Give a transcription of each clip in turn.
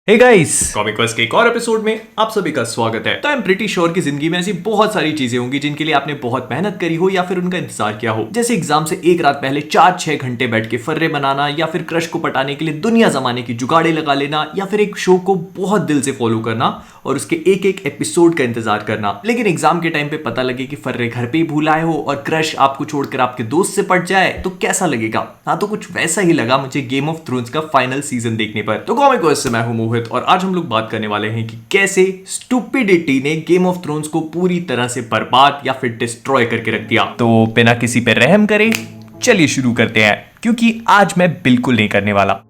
Hey guys, comic quest के एक और एपिसोड में आप सभी का स्वागत है। तो आई एम प्रीटी श्योर कि जिंदगी में ऐसी बहुत सारी चीजें होंगी जिनके लिए आपने बहुत मेहनत करी हो या फिर उनका इंतजार किया हो। जैसे एग्जाम से एक रात पहले 4-6 घंटे बैठ के फर्रे बनाना, या फिर क्रश को पटाने के लिए दुनिया जमाने की जुगाड़े लगा लेना, या फिर एक शो को बहुत दिल से फॉलो करना और उसके एक एक एपिसोड का इंतजार करना। लेकिन एग्जाम के टाइम पे पता लगे कि फर्रे घर पे ही भूल आए हो और क्रश आपको छोड़कर आपके दोस्त से पट जाए तो कैसा लगेगा। हाँ, तो कुछ वैसा ही लगा मुझे गेम ऑफ थ्रोन्स का फाइनल सीजन देखने पर। तो कॉमिक क्वेस्ट से मैं हूं मोहित और आज हम लोग बात करने वाले हैं कि कैसे स्टुपिडिटी ने गेम ऑफ थ्रोन्स को पूरी तरह से बर्बाद या फिर डिस्ट्रॉय करके रख दिया। तो बिना किसी पे रहम करे चलिए शुरू करते हैं, क्योंकि आज मैं बिल्कुल नहीं करने वाला।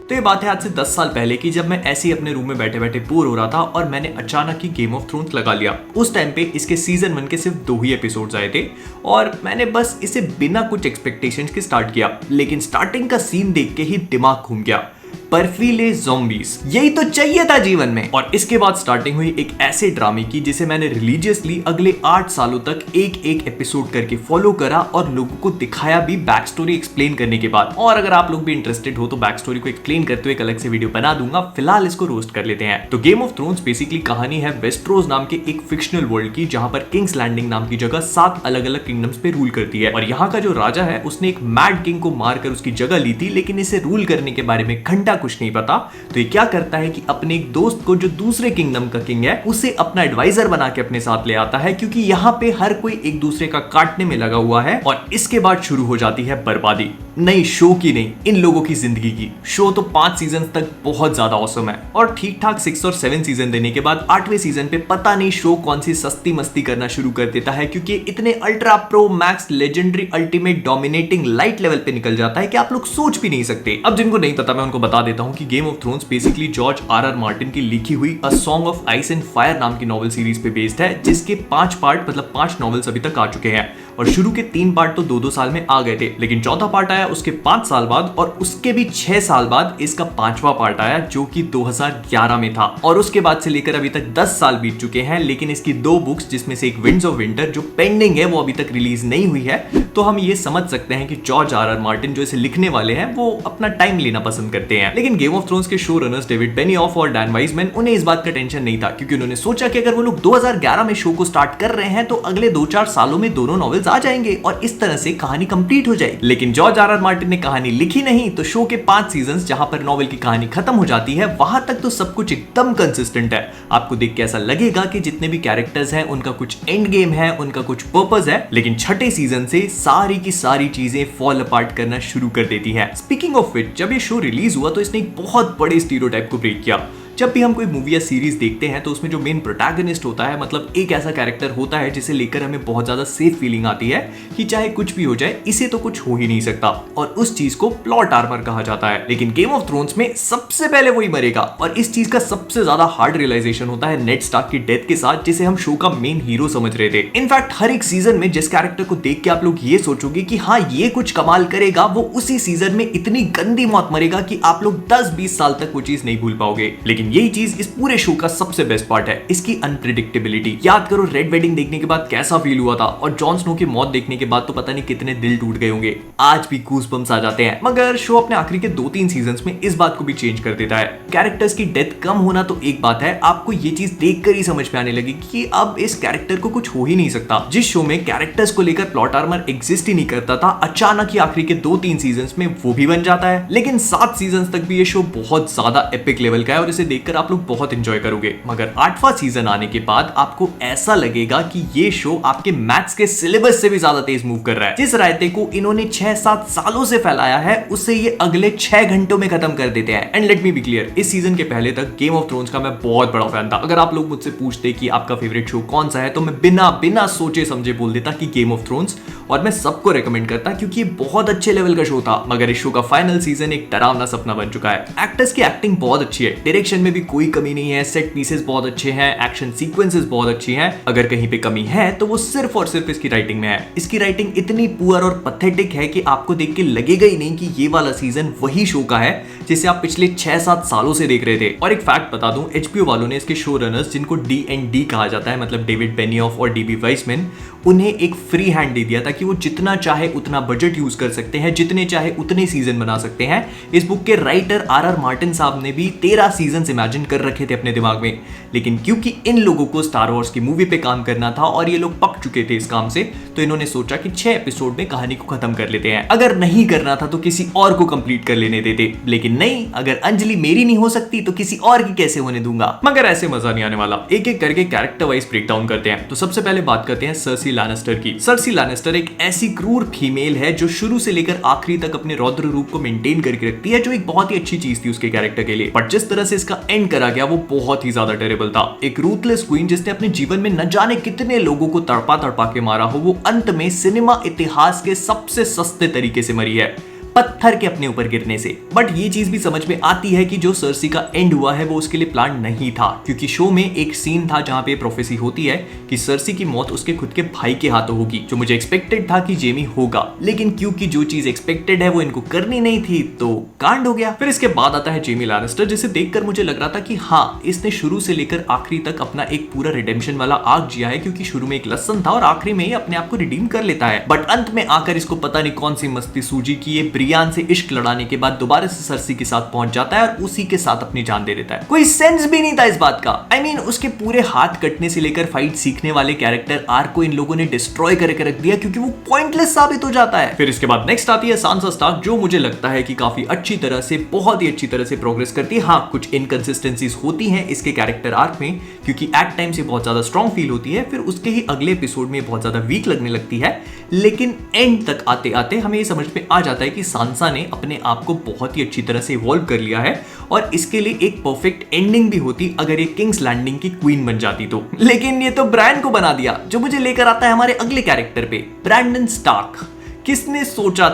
तो ये बात है आज से 10 साल पहले की, जब मैं ऐसे ही अपने रूम में बैठे बैठे बोर हो रहा था और मैंने अचानक ही गेम ऑफ थ्रोन्स लगा लिया। उस टाइम पे इसके सीजन 1 के सिर्फ 2 ही एपिसोड्स आए थे और मैंने बस इसे बिना कुछ एक्सपेक्टेशंस के स्टार्ट किया। लेकिन स्टार्टिंग का सीन देख के ही दिमाग घूम गया। बर्फीले ज़ॉम्बीज़, यही तो चाहिए था जीवन में। और इसके बाद स्टार्टिंग हुई एक ऐसे ड्रामे की जिसे मैंने रिलीजियसली अगले 8 सालों तक एक एक एपिसोड करके फॉलो करा और लोगों को दिखाया भी बैक स्टोरी एक्सप्लेन करने के बाद। और अगर आप लोग भी इंटरेस्टेड हो तो बैक स्टोरी को एक्सप्लेन करते हुए एक अलग से वीडियो बना दूंगा। फिलहाल इसको रोस्ट कर लेते हैं। तो गेम ऑफ थ्रोन्स बेसिकली कहानी है वेस्टरोस नाम के एक फिक्शनल वर्ल्ड की, जहां पर किंग्स लैंडिंग नाम की जगह 7 अलग अलग किंगडम्स पे रूल करती है। और यहाँ का जो राजा है उसने एक मैड किंग को मारकर उसकी जगह ली थी, लेकिन इसे रूल करने के बारे में घंटा कुछ नहीं पता। तो ये क्या करता है कि अपने एक दोस्त को, जो दूसरे किंगडम का किंग है, उसे अपना एडवाइजर बना के अपने साथ ले आता है, क्योंकि यहाँ पे हर कोई एक दूसरे का काटने में लगा हुआ है। और इसके बाद शुरू हो जाती है बर्बादी। नहीं, शो की नहीं, इन लोगों की जिंदगी की। शो तो 5 सीजन तक बहुत ज्यादा औसम है और ठीक ठाक 6 और 7 सीजन देने के बाद 8वें सीजन पे पता नहीं शो कौन सी सस्ती मस्ती करना शुरू कर देता है, क्योंकि इतने ultra pro max legendary ultimate dominating light level पे निकल जाता है कि आप लोग सोच भी नहीं सकते। अब जिनको नहीं पता मैं उनको बता देता हूँ कि game of thrones basically George R Martin की लिखी हुई a song of ice and fire नाम की नॉवल सीरीज पे बेस्ड है, जिसके 5 पार्ट मतलब 5 नॉवेल्स अभी तक आ चुके हैं। और शुरू के 3 पार्ट तो 2-2 साल में आ गए थे, लेकिन चौथा पार्ट आया उसके 5 साल बाद, और उसके भी 6 साल बाद इसका 5वां पार्ट आया जो कि 2011 में था। और उसके बाद से लेकर अभी तक 10 साल बीत चुके हैं, लेकिन इसकी 2 बुक्स, जिसमें से एक विंड्स ऑफ विंटर जो पेंडिंग है, वो अभी तक रिलीज नहीं हुई है। तो हम ये समझ सकते हैं कि जॉर्ज आर मार्टिन जो इसे लिखने वाले हैं वो अपना टाइम लेना पसंद करते हैं। लेकिन गेम ऑफ थ्रोन्स के शो रनर्स डेविड बेनियॉफ और डैन वाइजमैन, उन्हें इस बात का टेंशन नहीं था, क्योंकि उन्होंने सोचा कि अगर वो लोग 2011 में शो को स्टार्ट कर रहे हैं तो अगले 2-4 सालों में दोनों नॉवेल्स आ जाएंगे और इस तरह से कहानी कंप्लीट हो जाएगी। लेकिन जॉर्ज आर मार्टिन ने कहानी लिखी नहीं, तो शो के 5 सीजन्स जहां पर नॉवेल की कहानी खत्म हो जाती है, वहां तक तो सब कुछ एकदम कंसिस्टेंट है। आपको देख के ऐसा लगेगा कि जितने भी कैरेक्टर्स हैं उनका कुछ एंड गेम है, उनका कुछ पर्पस है। लेकिन 6ठे सीजन से सारी की सारी चीजें फॉल अपार्ट करना शुरू कर देती हैं। स्पीकिंग ऑफ विच, जब ये शो रिलीज हुआ तो इसने एक बहुत बड़े स्टीरियोटाइप को ब्रेक किया। जब भी हम कोई मूवी या सीरीज देखते हैं तो उसमें जो मेन प्रोटैगनिस्ट होता है, मतलब एक ऐसा कैरेक्टर होता है जिसे लेकर हमें बहुत ज्यादा सेफ फीलिंग आती है कि चाहे कुछ भी हो जाए इसे तो कुछ हो ही नहीं सकता, और उस चीज को प्लॉट आर्मर कहा जाता है। लेकिन गेम ऑफ थ्रोन्स में सबसे पहले वही मरेगा, और इस चीज का सबसे ज्यादा हार्ड रियलाइजेशन होता है नेड स्टार्क की डेथ के साथ, जिसे हम शो का मेन हीरो समझ रहे थे। इनफैक्ट हर एक सीजन में जिस कैरेक्टर को देख के आप लोग ये सोचोगे कि हाँ ये कुछ कमाल करेगा, वो उसी सीजन में इतनी गंदी मौत मरेगा कि आप लोग 10-20 साल तक वो चीज नहीं भूल पाओगे। लेकिन यही चीज इस पूरे शो का सबसे बेस्ट पार्ट है, इसकी अनप्रेडिक्टेबिलिटी। याद करो रेड वेडिंग देखने के बाद कैसा फील हुआ था, और जॉन स्नो की मौत देखने के बाद तो पता नहीं कितने दिल टूट गए होंगे। आज भी गूज़बम्प्स आ जाते हैं। मगर शो अपने आखिरी के 2-3 सीजन्स में इस बात को भी चेंज कर देता है। कैरेक्टर्स की डेथ कम होना तो एक बात है, आपको ये चीज देखकर ही समझ में आने लगी कि अब इस कैरेक्टर को कुछ हो ही नहीं सकता। जिस शो में कैरेक्टर्स को लेकर प्लॉट आर्मर एग्जिस्ट ही नहीं करता था, अचानक ही आखिरी के 2-3 सीजन्स में वो भी बन जाता है। लेकिन 7 सीजन्स तक भी ये शो बहुत ज्यादा एपिक लेवल का है और इसे देखकर आप लोग बहुत एंजॉय करोगे। मगर 8वां सीजन आने के बाद आपको ऐसा लगेगा कि ये शो आपके मैथ्स के सिलेबस से भी ज्यादा तेज मूव कर रहा है। जिस रायते को इन्होंने 6-7 सालों से फैलाया है, उसे ये अगले 6 घंटों में खत्म कर देते हैं। And let me be clear, इस सीजन के पहले तक गेम ऑफ थ्रोन्स का मैं बहुत बड़ा फैन था। अगर आप लोग मुझसे पूछते कि आपका फेवरेट शो कौन सा है, तो मैं बिना सोचे समझे बोल देता कि गेम ऑफ थ्रोन्स, और मैं सबको रेकमेंड करता क्योंकि ये बहुत अच्छे लेवल का शो था। मगर इस शो का फाइनल सीजन एक डरावना सपना बन चुका है। एक्टर्स की एक्टिंग बहुत अच्छी है, डायरेक्शन डायरेक्शन में भी कोई कमी नहीं है, सेट पीसेस बहुत अच्छे हैं, एक्शन सीक्वेंसेस बहुत अच्छी हैं। अगर कहीं पे कमी है तो वो सिर्फ और सिर्फ इसकी राइटिंग में है। इसकी राइटिंग इतनी पुअर और पैथेटिक है कि आपको देख के लगेगा ही नहीं कि ये वाला सीजन वही शो का है जिसे आप पिछले 6-7 सालों से देख रहे थे। और एक फैक्ट बता दूं, HBO वालों ने इसके शो रनर्स, जिनको D&D कहा जाता है, मतलब डेविड बेनियोफ और DB वाइसमैन, उन्हें एक फ्री हैंड दे दिया था कि वो जितना चाहे उतना बजट यूज कर सकते हैं, जितने चाहे उतने सीजन बना सकते हैं। इस बुक के राइटर RR मार्टिन साहब ने भी 13 सीजन इमेजिन कर रखे थे अपने दिमाग में, लेकिन क्योंकि इन लोगों को स्टार वॉर्स की मूवी पे काम करना था और ये लोग पक चुके थे इस काम से, तो इन्होंने सोचा कि 6 एपिसोड में कहानी को खत्म कर लेते हैं। अगर नहीं करना था तो किसी और को कंप्लीट कर लेने देते, लेकिन नहीं, अगर अंजलि मेरी नहीं हो सकती तो किसी और की कैसे होने दूंगा। मगर ऐसे मजा नहीं आने वाला। एक एक करके कैरेक्टर वाइज ब्रेक डाउन करते हैं। तो सबसे पहले बात करते हैं सर्सी लैनिस्टर की। सर्सी लैनिस्टर एक ऐसी क्रूर फीमेल है जो शुरू से लेकर आखिरी तक अपने रौद्र रूप को मेंटेन करके रखती है, जो एक बहुत ही अच्छी चीज थी उसके कैरेक्टर के लिए। बट जिस तरह से इसका एंड करा गया वो बहुत ही ज्यादा टेरेबल था। एक रूथलेस क्वीन जिसने अपने जीवन में न जाने कितने लोगों को तड़पा तड़पा के मारा हो, वो अंत में सिनेमा इतिहास के सबसे सस्ते तरीके से मरी है, पत्थर के अपने ऊपर गिरने से। बट ये चीज भी समझ में आती है कि जो सर्सी का एंड हुआ है वो उसके लिए प्लान नहीं था, क्योंकि शो में एक सीन था जहां पे प्रोफेसी होती है कि सर्सी की मौत उसके खुद के भाई के हाथों होगी, जो मुझे एक्सपेक्टेड था कि जेमी होगा, लेकिन क्योंकि जो चीज एक्सपेक्टेड है वो इनको करनी नहीं थी तो कांड हो गया। फिर इसके बाद आता है जेमी लैनिस्टर, जिसे देखकर मुझे लग रहा था कि हाँ, इसने शुरू से लेकर आखिरी तक अपना एक पूरा रिडेम्पशन वाला आर्क जिया है, क्योंकि शुरू में एक लसन था और आखिरी में ये अपने आप को रिडीम कर लेता है। बट अंत में आकर इसको पता नहीं कौन सी मस्ती सूझी कि ये ब्रियान से इश्क लड़ाने के बाद दोबारा से सर्सी के साथ पहुंच जाता है और उसी के साथ अपनी जान दे देता है। कोई सेंस भी नहीं था इस बात का। I mean, उसके पूरे हाथ कटने से लेकर फाइट सीखने वाले कैरेक्टर आर्क को इन लोगों ने डिस्ट्रॉय करके रख दिया, क्योंकि वो पॉइंटलेस साबित हो जाता है। फिर इसके बाद नेक्स्ट आती है सांसा स्टार्क, जो मुझे लगता है कि काफी अच्छी तरह से, बहुत ही अच्छी तरह से प्रोग्रेस करती है। हाँ, कुछ इनकंसिस्टेंसीज होती हैं इसके कैरेक्टर आर्क में, क्योंकि एट टाइम से बहुत ज्यादा स्ट्रॉन्ग फील होती है, फिर उसके ही अगले एपिसोड में बहुत ज्यादा वीक लगने लगती है, लेकिन एंड तक आते आते हमें ये समझ में आ जाता है कि सांसा ने अपने आप को बहुत ही अच्छी तरह से इवॉल्व कर लिया है और इसके लिए एक परफेक्ट एंडिंग भी होती अगर ये किंग्स लैंडिंग की क्वीन बन जाती तो। लेकिन ये तो ब्रायन को बना दिया, जो मुझे लेकर आता है हमारे अगले कैरेक्टर पे, ब्रैंडन स्टार्क। किसने सोचा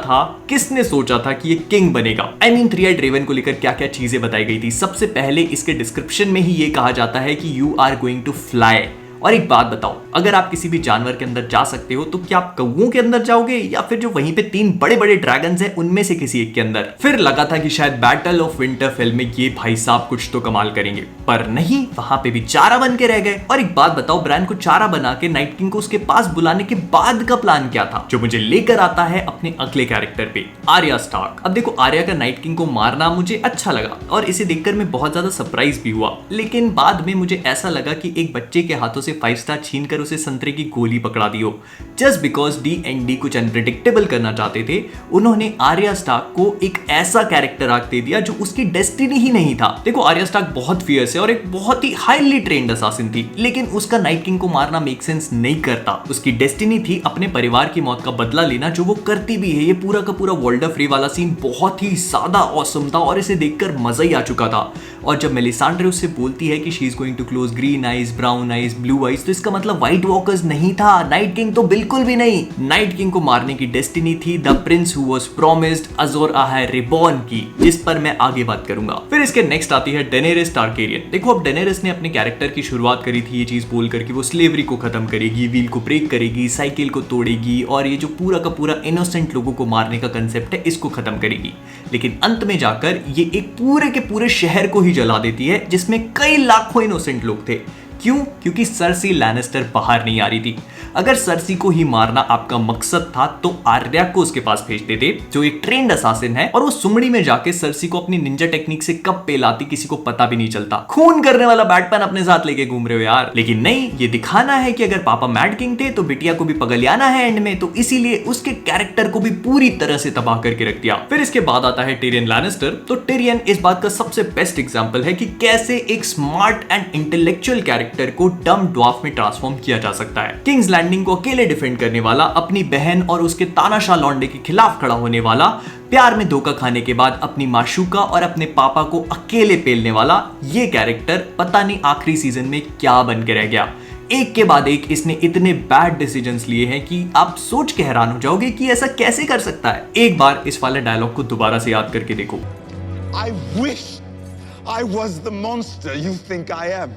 था कि ये किंग बनेगा? I mean, 3-eyed रेवन को लेकर क्या क्या चीजें बताई गई थी। सबसे पहले इसके डिस्क्रिप्शन में ही ये कहा जाता है कि you are going to fly. और एक बात बताओ, अगर आप किसी भी जानवर के अंदर जा सकते हो तो क्या आप कौवों के अंदर जाओगे, या फिर जो वहीं पे 3 बड़े बड़े ड्रैगन्स हैं उनमें से किसी एक के अंदर? फिर लगा था कि शायद बैटल ऑफ विंटरफेल में ये भाई साहब कुछ तो कमाल करेंगे, पर नहीं, वहां पे भी चारा बन के रह गए। और एक बात बताओ, ब्रायन को चारा बना के नाइट किंग को उसके पास बुलाने के बाद का प्लान क्या था? जो मुझे लेकर आता है अपने अगले कैरेक्टर पे, आर्या स्टार्क। अब देखो, आर्या का नाइट किंग को मारना मुझे अच्छा लगा और इसे देखकर मैं बहुत ज्यादा सरप्राइज भी हुआ, लेकिन बाद में मुझे ऐसा लगा कि एक बच्चे के हाथों से 5 स्टार छीन कर उसे संतरे की गोली पकड़ा दी हो। जस्ट बिकॉज D&D कुछ अनप्रेडिक्टेबल करना चाहते थे, उन्होंने आर्या स्टार्क को एक ऐसा कैरेक्टर आर्क दे दिया जो उसकी डेस्टिनी ही नहीं था। देखो, आर्या स्टार्क बहुत फियर्स है और एक बहुत ही हाईली ट्रेन्ड असासिन थी, लेकिन उसका नाइट किंग को मारना मेक सेंस नहीं करता। उसकी डेस्टिनी थी अपने परिवार की मौत का बदला लेना, जो वो करती भी है। ये पूरा का पूरा वोल्डर फ्री वाला सीन बहुत ही ज्यादा ऑसम था और इसे देखकर मजा ही आ चुका था। और जब मेलिसांड्रे उससे बोलती है कि she is going to close green eyes, brown eyes, blue eyes, तो इसका मतलब व्हाइट वॉकर्स नहीं था, नाइट किंग तो बिल्कुल भी नहीं। नाइट किंग को मारने की डेस्टिनी थी the prince who was promised, Azor Ahai reborn की, जिस पर मैं आगे बात करूंगा। फिर इसके नेक्स्ट आती है डेनेरिस टारगेरियन। देखो, अब डेनेरिस ने अपने कैरेक्टर की शुरुआत करी थी ये चीज बोलकर कि वो स्लेवरी को खत्म करेगी, व्हील को ब्रेक करेगी, साइकिल को तोड़ेगी और ये जो पूरा का पूरा इनोसेंट लोगों को मारने का कंसेप्ट है इसको खत्म करेगी। लेकिन अंत में जाकर ये एक पूरे के पूरे शहर को ही जला देती है, जिसमें कई लाखों इनोसेंट लोग थे। क्यों? क्योंकि सर्सी लैनिस्टर बाहर नहीं आ रही थी। अगर सर्सी को ही मारना आपका मकसद था तो आर्या को उसके पास भेज देते, जो एक ट्रेंड असासिन है, और वो सुमड़ी में जाके सर्सी को अपनी निंजा टेक्निक से कब पेलाती किसी को पता भी नहीं चलता। खून करने वाला बैटमैन अपने साथ लेके घूम रहे हो यार। लेकिन नहीं, ये दिखाना है कि अगर पापा मैड किंग थे तो बिटिया को भी पगलियाना है एंड में, तो इसीलिए उसके कैरेक्टर को भी पूरी तरह से तबाह करके रख दिया। फिर इसके बाद आता है टिरियन लैनिस्टर। तो टिरियन इस बात का सबसे बेस्ट एग्जांपल है कि कैसे एक स्मार्ट एंड इंटेलेक्चुअल कैरेक्टर को डम ड्वार्फ में ट्रांसफॉर्म किया जा सकता है। किंग्स लैंडिंग को अकेले डिफेंड करने वाला, अपनी बहन और उसके तानाशाह लौंडे के खिलाफ खड़ा होने वाला, प्यार में धोखा खाने के बाद अपनी माशूका और अपने पापा को अकेले पेलने वाला, ये कैरेक्टर पता नहीं आखिरी सीजन में क्या बन के रह गया। एक के बाद एक इसने इतने बैड डिसीजंस लिए हैं कि आप सोच के हैरान हो जाओगे कि ऐसा कैसे कर सकता है। एक बार इस वाले डायलॉग को दोबारा से याद करके देखो। I was the monster you think I am.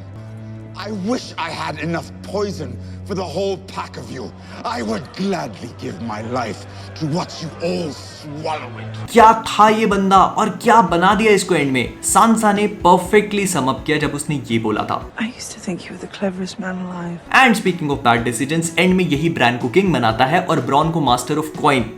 I wish I had enough poison for the whole pack of you. I would gladly give my life to watch you all swallow it. क्या था ये बंदा और क्या बना दिया इसको and में? सांसा ने परफेक्टली सम अप किया जब उसने ये बोला था। I used to think you were the cleverest man alive. And speaking of bad decisions, and में यही ब्रान को किंग बनाता है और ब्रॉन को मास्टर ऑफ कॉइन,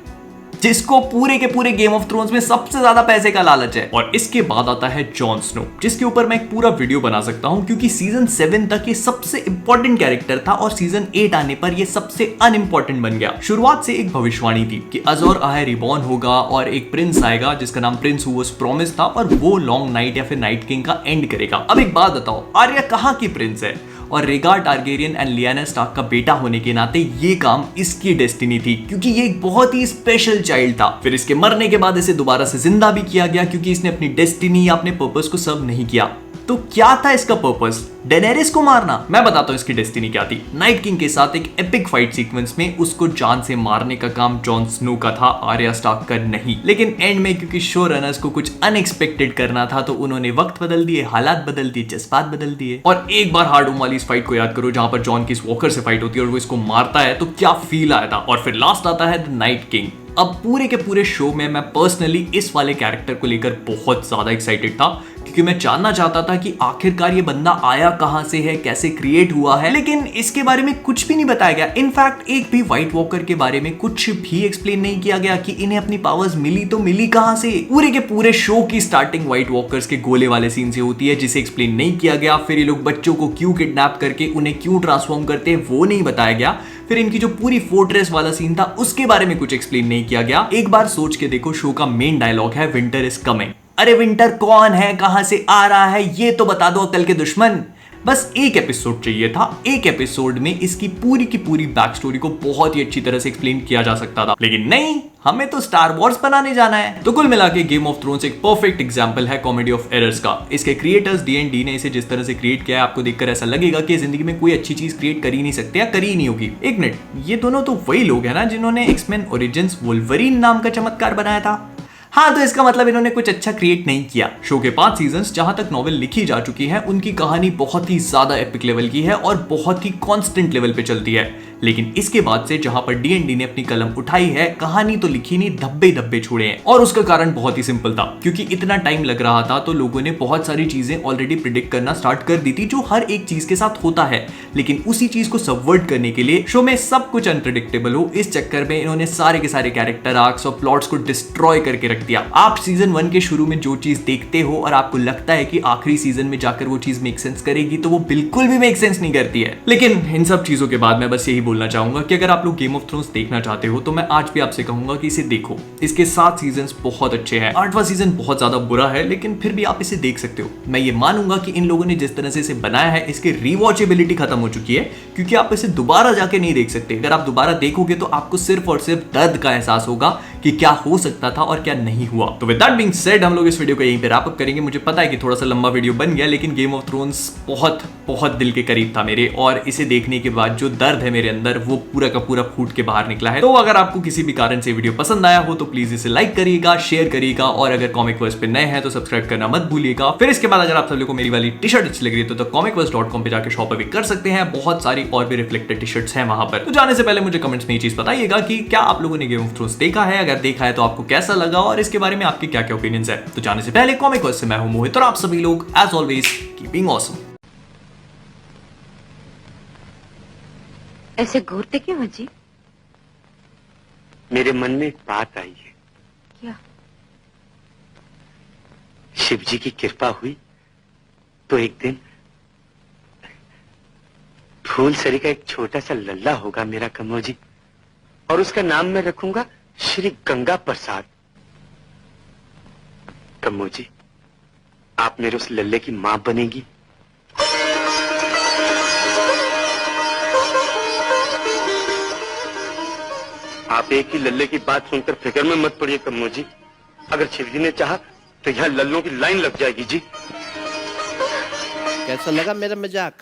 जिसको पूरे के पूरे गेम ऑफ थ्रोन्स में सबसे ज्यादा पैसे का लालच है। और इसके बाद आता है जॉन स्नो, जिसके ऊपर मैं एक पूरा वीडियो बना सकता हूं क्योंकि सीजन 7 तक ये सबसे इंपॉर्टेंट कैरेक्टर था और सीजन 8 आने पर ये सबसे अनइंपॉर्टेंट बन गया। शुरुआत से एक भविष्यवाणी थी कि अजोर आहे रिबॉर्न होगा और एक प्रिंस आएगा जिसका नाम प्रिंस हु वाज प्रॉमिस था और वो लॉन्ग नाइट या फिर नाइट किंग का एंड करेगा। अब एक बात बताओ, आर्या कहाँ की प्रिंस है? और रेगार टारगेरियन एंड लियाना स्टार्क का बेटा होने के नाते ये काम इसकी डेस्टिनी थी क्योंकि ये एक बहुत ही स्पेशल चाइल्ड था। फिर इसके मरने के बाद इसे दोबारा से जिंदा भी किया गया क्योंकि इसने अपनी डेस्टिनी या अपने पर्पस को सर्व नहीं किया। तो क्या था इसका पर्पस? डेनेरिस को मारना? मैं बताता हूं इसकी डेस्टिनी क्या थी। नाइट किंग के साथ एक एपिक फाइट सीक्वेंस में उसको जान से मारने का काम जॉन स्नो का था, आर्या स्टार्क का नहीं। लेकिन एंड में क्योंकि शो रनर्स को कुछ अनएक्सपेक्टेड करना था तो उन्होंने वक्त बदल दिए, हालात बदल दिए, जज्बात बदल दिए। और एक बार हार्ड होम वाली इस फाइट को याद करो जहां पर जॉन की इस वॉकर से फाइट होती है और वो इसको मारता है, तो क्या फील आया था। और फिर लास्ट आता है द नाइट किंग। अब पूरे के पूरे शो में मैं पर्सनली इस वाले कैरेक्टर को लेकर बहुत ज्यादा एक्साइटेड था क्योंकि मैं जानना चाहता था कि आखिरकार ये बंदा आया कहां से है, कैसे क्रिएट हुआ है। लेकिन इसके बारे में कुछ भी नहीं बताया गया। इनफैक्ट एक भी व्हाइट वॉकर के बारे में कुछ भी एक्सप्लेन नहीं किया गया कि इन्हें अपनी पावर्स मिली तो मिली कहां से। पूरे के पूरे शो की स्टार्टिंग व्हाइट वॉकर्स के गोले वाले सीन से होती है जिसे एक्सप्लेन नहीं किया गया। फिर ये लोग बच्चों को क्यों किडनैप करके उन्हें क्यों ट्रांसफॉर्म करते हैं वो नहीं बताया गया। फिर इनकी जो पूरी फोर्ट्रेस वाला सीन था उसके बारे में कुछ एक्सप्लेन नहीं किया गया। एक बार सोच के देखो, शो का मेन डायलॉग है विंटर इज कमिंग। अरे विंटर कौन है, कहां से आ रहा है, ये तो बता दो अकल के दुश्मन। बस एक एपिसोड चाहिए था। एक एपिसोड में इसकी पूरी की पूरी बैक स्टोरी को बहुत ही अच्छी तरह से एक्सप्लेन किया जा सकता था, लेकिन नहीं, हमें तो स्टार वॉर्स बनाने जाना है। तो कुल मिला के गेम ऑफ थ्रोन्स एक परफेक्ट एग्जांपल है कॉमेडी ऑफ एरर्स का। इसके क्रिएटर्स D&D ने इसे जिस तरह से क्रिएट किया है, आपको देखकर ऐसा लगेगा कि जिंदगी में कोई अच्छी चीज क्रिएट कर ही नहीं सकते या करी ही नहीं होगी। एक मिनट, ये दोनों तो वही लोग हैं ना जिन्होंने एक्समैन ओरिजिन्स वुल्वरीन नाम का चमत्कार बनाया था। हाँ, तो इसका मतलब इन्होंने कुछ अच्छा क्रिएट नहीं किया। शो के 5 सीजन्स जहां तक नॉवेल लिखी जा चुकी है उनकी कहानी बहुत ही ज्यादा एपिक लेवल की है और बहुत ही कांस्टेंट लेवल पे चलती है। लेकिन इसके बाद से जहां पर D&D ने अपनी कलम उठाई है, कहानी तो लिखी नहीं, धब्बे धब्बे छोड़े हैं। और उसका कारण बहुत ही सिंपल था, क्योंकि इतना टाइम लग रहा था तो लोगों ने बहुत सारी चीजें ऑलरेडी प्रिडिक्ट करना स्टार्ट कर दी थी जो हर एक चीज के साथ होता है। लेकिन उसी चीज को सबवर्ट करने के लिए शो में सब कुछ अनप्रेडिक्टेबल हो, इस चक्कर में इन्होंने सारे के सारे कैरेक्टर आर्क्स और प्लॉट्स को डिस्ट्रॉय करके रख दिया। आप सीजन 1 के शुरू में जो चीज देखते हो और आपको लगता है कि आखिरी सीजन में जाकर वो चीज मेक सेंस करेगी, तो वो बिल्कुल भी मेक सेंस नहीं करती है। लेकिन इन सब चीजों के बाद मैं बस यही बोलना चाहूंगा कि अगर आप लोग गेम ऑफ थ्रोन्स देखना चाहते हो तो मैं आज भी आपसे कहूंगा कि इसे देखो। इसके 7 सीजन्स बहुत अच्छे हैं, 8वां सीजन बहुत ज्यादा बुरा है, लेकिन फिर भी आप इसे देख सकते हो। मैं ये मानूंगा कि इन लोगों ने जिस तरह से इसे बनाया है, इसकी रीवॉचेबिलिटी खत्म हो चुकी है क्योंकि आप इसे दोबारा जाके नहीं देख सकते। अगर आप दोबारा देखोगे तो आपको सिर्फ और सिर्फ दर्द का एहसास होगा कि क्या हो सकता था और क्या नहीं हुआ। तो विद दैट बीइंग सेड, हम लोग इस वीडियो को यहीं पे रैप अप करेंगे। मुझे पता है कि थोड़ा सा लंबा वीडियो बन गया, लेकिन गेम ऑफ थ्रोन्स बहुत बहुत दिल के करीब था मेरे, और इसे देखने के बाद जो दर्द है मेरे अंदर वो पूरा का पूरा फूट के बाहर निकला है। तो अगर आपको किसी भी कारण से वीडियो पसंद आया हो तो प्लीज इसे लाइक करिएगा, शेयर करिएगा, और अगर कॉमिक वर्स पे नए हैं तो सब्सक्राइब करना मत भूलिएगा। फिर इसके बाद अगर आप सब लोगों को मेरी वाली टी शर्ट अच्छी लग रही है तो comicverse.com पे जाकर शॉप भी कर सकते हैं। बहुत सारी और भी रिफ्लेक्टेड टी शर्ट्स हैं वहां पर। तो जाने से पहले मुझे कमेंट्स में ये चीज बताइएगा कि क्या आप लोगों ने गेम ऑफ थ्रोन्स देखा है, अगर देखा है तो आपको कैसा लगा और इसके बारे में आपके क्या क्या ओपिनियंस है। तो जाने से पहले कॉमिक वर्स से मैं हूं मोहित और आप सभी लोग एज ऑलवेज कीपिंग ऑसम। ऐसे घूरते क्यों हो जी? मेरे मन में एक बात आई है। क्या? शिव जी की कृपा हुई तो एक दिन फूलसरी का एक छोटा सा लल्ला होगा मेरा कमो जी, और उसका नाम मैं रखूंगा श्री गंगा प्रसाद। कमो जी, आप मेरे उस लल्ले की मां बनेगी। आप एक ही लल्ले की बात सुनकर फिक्र में मत पड़िए कम्मो जी। अगर शिवजी ने चाहा तो यहाँ लल्लों की लाइन लग जाएगी जी। कैसा लगा मेरा मजाक?